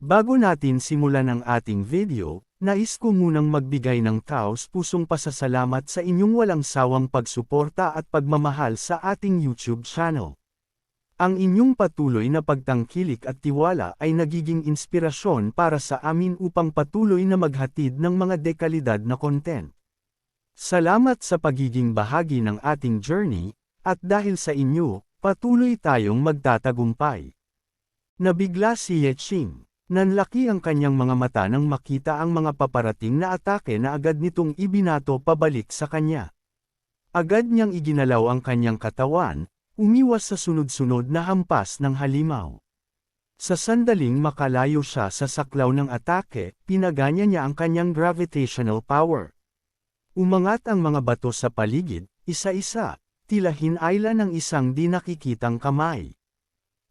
Bago natin simulan ang ating video, nais ko munang magbigay ng taos-pusong pasasalamat sa inyong walang sawang pagsuporta at pagmamahal sa ating YouTube channel. Ang inyong patuloy na pagtangkilik at tiwala ay nagiging inspirasyon para sa amin upang patuloy na maghatid ng mga dekalidad na content. Salamat sa pagiging bahagi ng ating journey, at dahil sa inyo, patuloy tayong magtatagumpay. Nabigla si Ye Qing. Nanlaki ang kanyang mga mata nang makita ang mga paparating na atake na agad nitong ibinato pabalik sa kanya. Agad niyang iginalaw ang kanyang katawan, umiwas sa sunod-sunod na hampas ng halimaw. Sa sandaling makalayo siya sa saklaw ng atake, pinaganya niya ang kanyang gravitational power. Umangat ang mga bato sa paligid, isa-isa, tila hinayla ng isang di nakikitang kamay.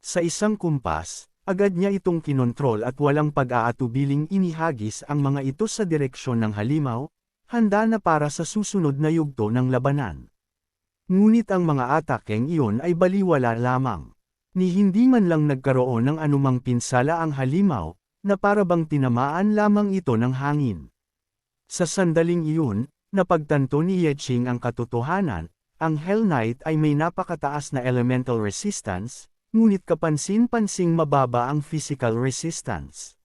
Sa isang kumpas, agad niya itong kinontrol at walang pag-aatubiling inihagis ang mga ito sa direksyon ng halimaw, handa na para sa susunod na yugto ng labanan. Ngunit ang mga atakeng iyon ay baliwala lamang. Ni hindi man lang nagkaroon ng anumang pinsala ang halimaw, na parabang tinamaan lamang ito ng hangin. Sa sandaling iyon, napagtanto ni Ye Qing ang katotohanan, ang Hell Knight ay may napakataas na elemental resistance, ngunit kapansin-pansing mababa ang physical resistance.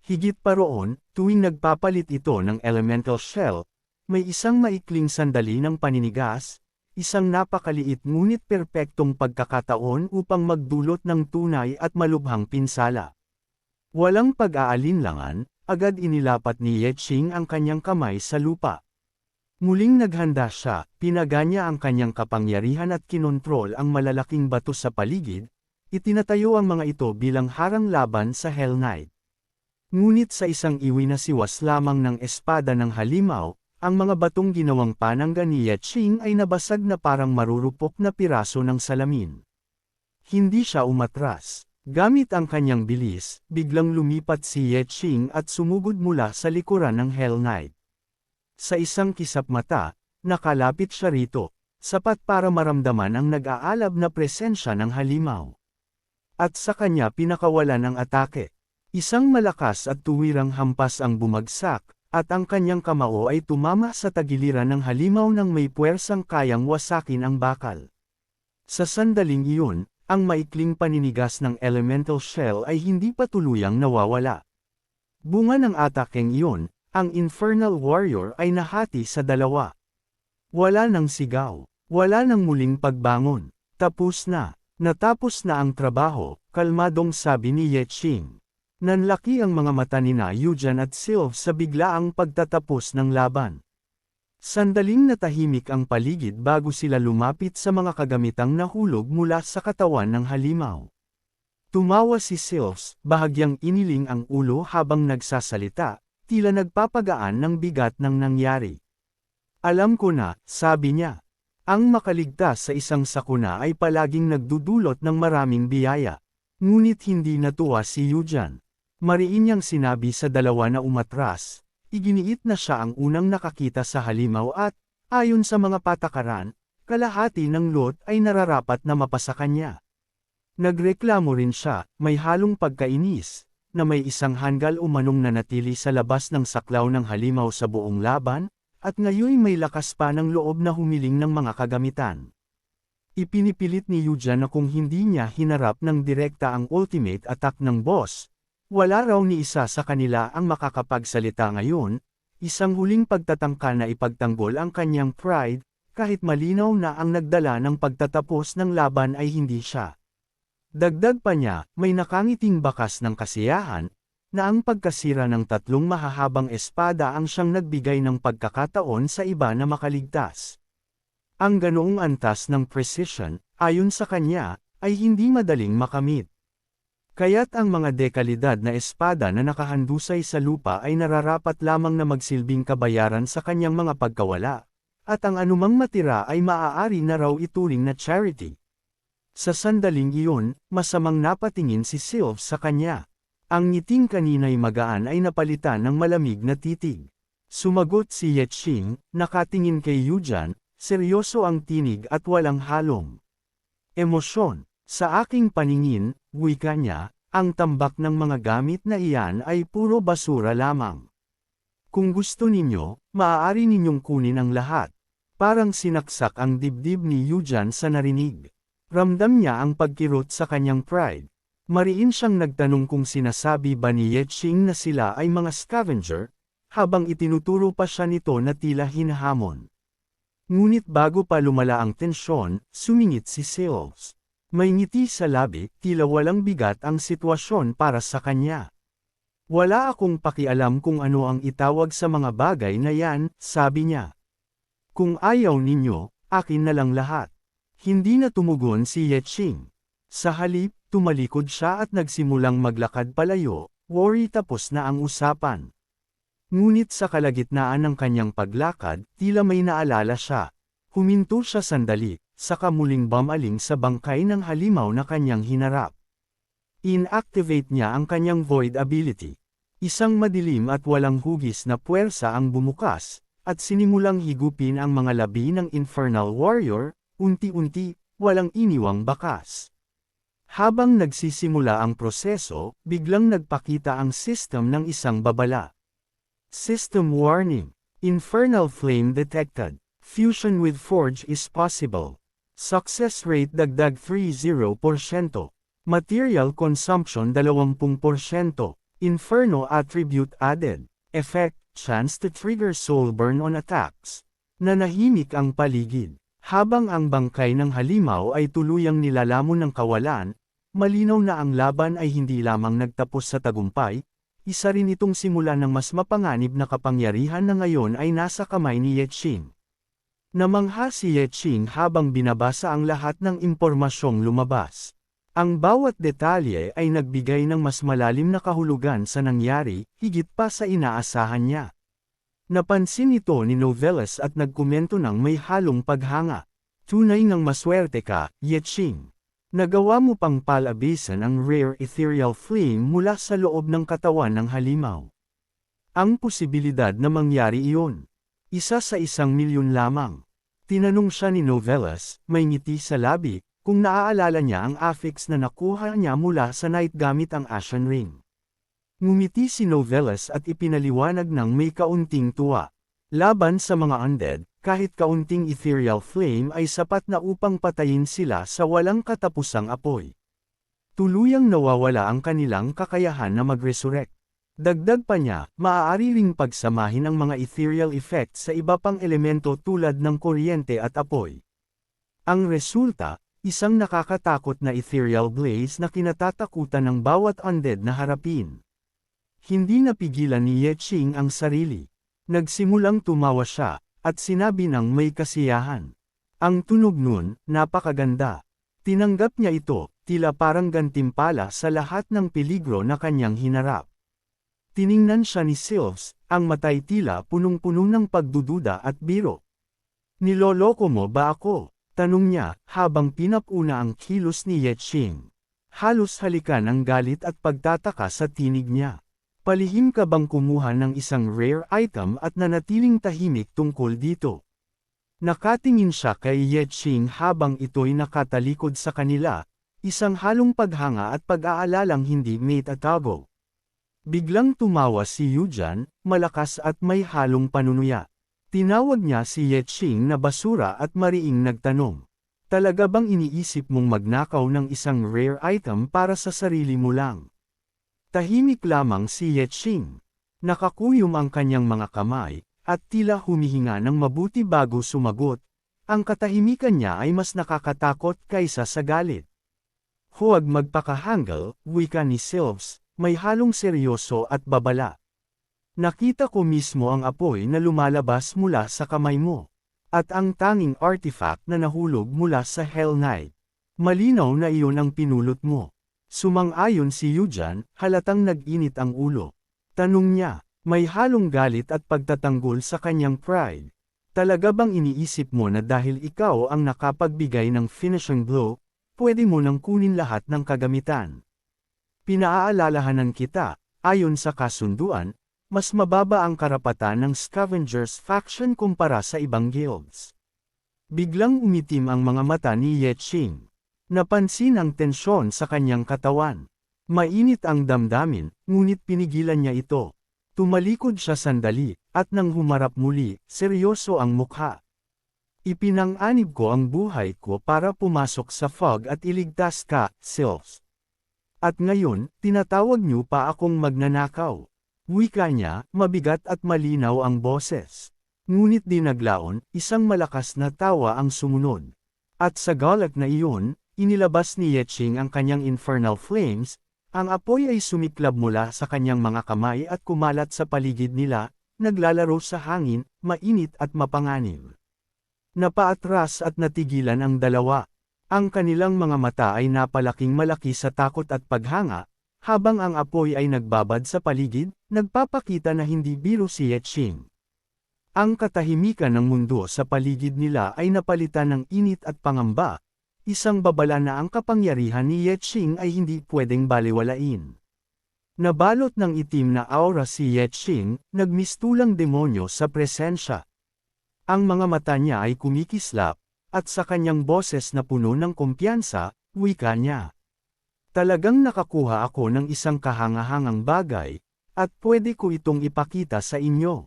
Higit pa roon, tuwing nagpapalit ito ng elemental shell, may isang maikling sandali ng paninigas, isang napakaliit ngunit perpektong pagkakataon upang magdulot ng tunay at malubhang pinsala. Walang pag-aalinlangan, agad inilapat ni Ye Qing ang kanyang kamay sa lupa. Muling naghanda siya, pinaganya ang kanyang kapangyarihan at kinontrol ang malalaking bato sa paligid, itinatayo ang mga ito bilang harang laban sa Hell Knight. Ngunit sa isang iwi na siwas lamang ng espada ng halimaw, ang mga batong ginawang panangga ni Ye Qing ay nabasag na parang marurupok na piraso ng salamin. Hindi siya umatras. Gamit ang kanyang bilis, biglang lumipat si Ye Qing at sumugod mula sa likuran ng Hell Knight. Sa isang kisap mata, nakalapit siya rito, sapat para maramdaman ang nag-aalab na presensya ng halimaw. At sa kanya pinakawalan ang atake. Isang malakas at tuwirang hampas ang bumagsak, at ang kanyang kamao ay tumama sa tagiliran ng halimaw ng may puwersang kayang wasakin ang bakal. Sa sandaling iyon, ang maikling paninigas ng elemental shell ay hindi pa tuluyang nawawala. Bunga ng atakeng iyon, ang Infernal Warrior ay nahati sa dalawa. Wala nang sigaw, wala nang muling pagbangon. Tapos na. Natapos na ang trabaho, kalmadong sabi ni Ye Qing. Nanlaki ang mga mata ni na Yujan at Sylph sa biglaang pagtatapos ng laban. Sandaling natahimik ang paligid bago sila lumapit sa mga kagamitang nahulog mula sa katawan ng halimaw. Tumawa si Sylph, bahagyang iniling ang ulo habang nagsasalita, tila nagpapagaan ng bigat ng nangyari. Alam ko na, sabi niya. Ang makaligtas sa isang sakuna ay palaging nagdudulot ng maraming biyaya. Ngunit hindi natuwa si Yujan. Mariin niyang sinabi sa dalawa na umatras, iginiit na siya ang unang nakakita sa halimaw at, ayon sa mga patakaran, kalahati ng lot ay nararapat na mapasa kanya. Nagreklamo rin siya, may halong pagkainis, na may isang hanggal umanong nanatili sa labas ng saklaw ng halimaw sa buong laban, at ngayon may lakas pa ng loob na humiling ng mga kagamitan. Ipinipilit ni Yujan na kung hindi niya hinarap ng direkta ang ultimate attack ng boss, wala raw ni isa sa kanila ang makakapagsalita ngayon, isang huling pagtatangka na ipagtanggol ang kanyang pride, kahit malinaw na ang nagdala ng pagtatapos ng laban ay hindi siya. Dagdag pa niya, may nakangiting bakas ng kasiyahan, na ang pagkasira ng tatlong mahahabang espada ang siyang nagbigay ng pagkakataon sa iba na makaligtas. Ang ganoong antas ng precision, ayon sa kanya, ay hindi madaling makamit. Kaya't ang mga dekalidad na espada na nakahandusay sa lupa ay nararapat lamang na magsilbing kabayaran sa kanyang mga pagkawala, at ang anumang matira ay maaari na raw ituring na charity. Sa sandaling iyon, masamang napatingin si Sylph sa kanya. Ang ngiting kanina'y magaan ay napalitan ng malamig na titig. Sumagot si Ye Qing, nakatingin kay Yujan, seryoso ang tinig at walang halong emosyon. Sa aking paningin, wika niya, ang tambak ng mga gamit na iyan ay puro basura lamang. Kung gusto ninyo, maaari ninyong kunin ang lahat. Parang sinaksak ang dibdib ni Yujan sa narinig. Ramdam niya ang pagkirot sa kanyang pride. Mariin siyang nagtanong kung sinasabi ba ni Yeching na sila ay mga scavenger, habang itinuturo pa siya nito na tila hinahamon. Ngunit bago pa lumala ang tensyon, sumingit si Silves. May ngiti sa labi, tila walang bigat ang sitwasyon para sa kanya. Wala akong pakialam kung ano ang itawag sa mga bagay na yan, sabi niya. Kung ayaw ninyo, akin na lang lahat. Hindi na tumugon si Yeching. Sa halip, tumalikod siya at nagsimulang maglakad palayo, worry tapos na ang usapan. Ngunit sa kalagitnaan ng kanyang paglakad, tila may naalala siya. Huminto siya sandali, saka muling bumaling sa bangkay ng halimaw na kanyang hinarap. Inactivate niya ang kanyang void ability. Isang madilim at walang hugis na puwersa ang bumukas, at sinimulang higupin ang mga labi ng Infernal Warrior, unti-unti, walang iniwang bakas. Habang nagsisimula ang proseso, biglang nagpakita ang system ng isang babala. System warning. Infernal flame detected. Fusion with forge is possible. Success rate dagdag 30%. Material consumption 20%. Inferno attribute added. Effect, chance to trigger soul burn on attacks. Nanahimik ang paligid. Habang ang bangkay ng halimaw ay tuluyang nilalamon ng kawalan, malinaw na ang laban ay hindi lamang nagtapos sa tagumpay, isa rin itong simula ng mas mapanganib na kapangyarihan na ngayon ay nasa kamay ni Yeching. Namangha si Yeching habang binabasa ang lahat ng impormasyong lumabas. Ang bawat detalye ay nagbigay ng mas malalim na kahulugan sa nangyari, higit pa sa inaasahan niya. Napansin ito ni Novelis at nagkomento ng may halong paghanga. Tunay ng maswerte ka, Yeching. Nagawa mo pang palabisan ang rare ethereal flame mula sa loob ng katawan ng halimaw. Ang posibilidad na mangyari iyon. Isa sa 1,000,000 lamang. Tinanong siya ni Novelis, may ngiti sa labi, kung naaalala niya ang affix na nakuha niya mula sa night gamit ang Ashen Ring. Ngumiti si Novelis at ipinaliwanag ng may kaunting tuwa. Laban sa mga undead, kahit kaunting ethereal flame ay sapat na upang patayin sila sa walang katapusang apoy. Tuluyang nawawala ang kanilang kakayahan na mag-resurrect. Dagdag pa niya, maaari ring pagsamahin ang mga ethereal effects sa iba pang elemento tulad ng kuryente at apoy. Ang resulta, isang nakakatakot na ethereal blaze na kinatatakutan ng bawat undead na harapin. Hindi napigilan ni Yeching ang sarili. Nagsimulang tumawa siya, at sinabi ng may kasiyahan. Ang tunog nun, napakaganda. Tinanggap niya ito, tila parang gantimpala sa lahat ng peligro na kanyang hinarap. Tiningnan siya ni Silves, ang matay tila punong-puno ng pagdududa at biro. Niloloko mo ba ako? Tanong niya, habang pinapuna ang kilos ni Yeching. Halos halikan ang galit at pagtataka sa tinig niya. Palihim ka bang kumuha ng isang rare item at nanatiling tahimik tungkol dito? Nakatingin siya kay Yeching habang ito'y nakatalikod sa kanila, isang halong paghanga at pag-aalalang hindi may tatago. Biglang tumawa si Yujan, malakas at may halong panunuya. Tinawag niya si Yeching na basura at mariing nagtanong. Talaga bang iniisip mong magnakaw ng isang rare item para sa sarili mo lang? Tahimik lamang si Yeching. Nakakuyom ang kanyang mga kamay, at tila humihinga ng mabuti bago sumagot. Ang katahimikan niya ay mas nakakatakot kaysa sa galit. Huwag magpakahanggal, wika ni Silves, may halong seryoso at babala. Nakita ko mismo ang apoy na lumalabas mula sa kamay mo. At ang tanging artifact na nahulog mula sa Hell Knight. Malinaw na iyon ang pinulot mo. Sumang-ayon si Yujan, halatang nag-init ang ulo. Tanong niya, may halong galit at pagtatanggol sa kanyang pride. Talaga bang iniisip mo na dahil ikaw ang nakapagbigay ng finishing blow, pwede mo nang kunin lahat ng kagamitan? Pinaaalalahanan kita, ayon sa kasunduan, mas mababa ang karapatan ng Scavengers faction kumpara sa ibang guilds. Biglang umitim ang mga mata ni Yeching. Napansin ang tensyon sa kanyang katawan. Mainit ang damdamin, ngunit pinigilan niya ito. Tumalikod siya sandali, at nang humarap muli, seryoso ang mukha. Ipinang-anib ko ang buhay ko para pumasok sa fog at iligtas ka, Sylph. At ngayon, tinatawag niyo pa akong magnanakaw. Wika niya, mabigat at malinaw ang boses. Ngunit di naglaon, isang malakas na tawa ang sumunod. At sa galak na iyon, inilabas ni Yeching ang kanyang infernal flames. Ang apoy ay sumiklab mula sa kanyang mga kamay at kumalat sa paligid nila, naglalaro sa hangin, mainit at mapanganib. Napaatras at natigilan ang dalawa. Ang kanilang mga mata ay napalaking malaki sa takot at paghanga, habang ang apoy ay nagbabad sa paligid, nagpapakita na hindi biro si Yeching. Ang katahimikan ng mundo sa paligid nila ay napalitan ng init at pangamba. Isang babala na ang kapangyarihan ni Yeching ay hindi pwedeng balewalain. Nabalot ng itim na aura si Yeching, nagmistulang demonyo sa presensya. Ang mga mata niya ay kumikislap, at sa kanyang boses na puno ng kumpiyansa, wika niya. Talagang nakakuha ako ng isang kahangahangang bagay, at pwede ko itong ipakita sa inyo.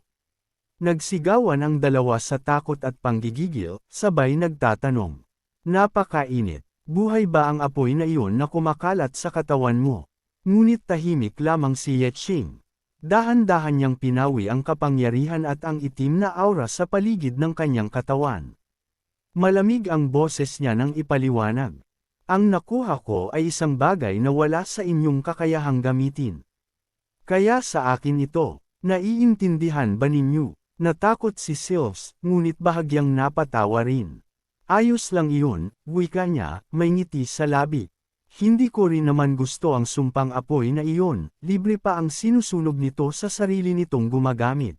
Nagsigawan ang dalawa sa takot at panggigigil, sabay nagtatanong. Napakainit, buhay ba ang apoy na iyon na kumakalat sa katawan mo? Ngunit tahimik lamang si Yeching. Dahan-dahan niyang pinawi ang kapangyarihan at ang itim na aura sa paligid ng kanyang katawan. Malamig ang boses niya nang ipaliwanag. Ang nakuha ko ay isang bagay na wala sa inyong kakayahang gamitin. Kaya sa akin ito, naiintindihan ba ninyo? Natakot si Sylph, ngunit bahagyang napatawa rin. Ayos lang iyon, wika niya, may ngiti sa labi. Hindi ko rin naman gusto ang sumpang apoy na iyon, libre pa ang sinusunog nito sa sarili nitong gumagamit.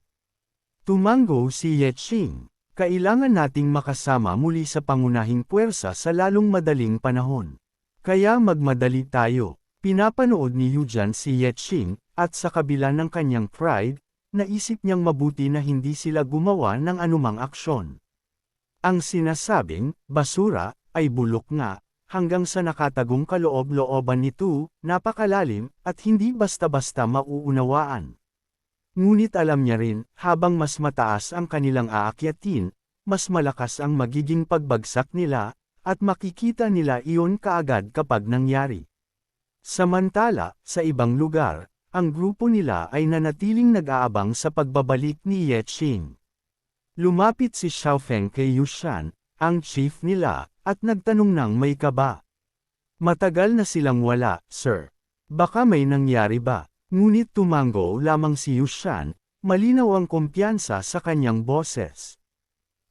Tumango si Yeching. Kailangan nating makasama muli sa pangunahing puwersa sa lalong madaling panahon. Kaya magmadali tayo. Pinapanood ni Yujan si Yeching, at sa kabila ng kanyang pride, naisip niyang mabuti na hindi sila gumawa ng anumang aksyon. Ang sinasabing, basura, ay bulok nga, hanggang sa nakatagong kaloob-looban nito, napakalalim, at hindi basta-basta mauunawaan. Ngunit alam niya rin, habang mas mataas ang kanilang aakyatin, mas malakas ang magiging pagbagsak nila, at makikita nila iyon kaagad kapag nangyari. Samantala, sa ibang lugar, ang grupo nila ay nanatiling nag-aabang sa pagbabalik ni Yeching. Lumapit si Xiaofeng kay Yushan, ang chief nila, at nagtanong ng may kaba. Matagal na silang wala, sir. Baka may nangyari ba? Ngunit tumango lamang si Yushan, malinaw ang kumpiyansa sa kanyang boses.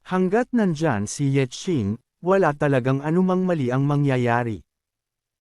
Hanggat nandyan si Yeching, wala talagang anumang mali ang mangyayari.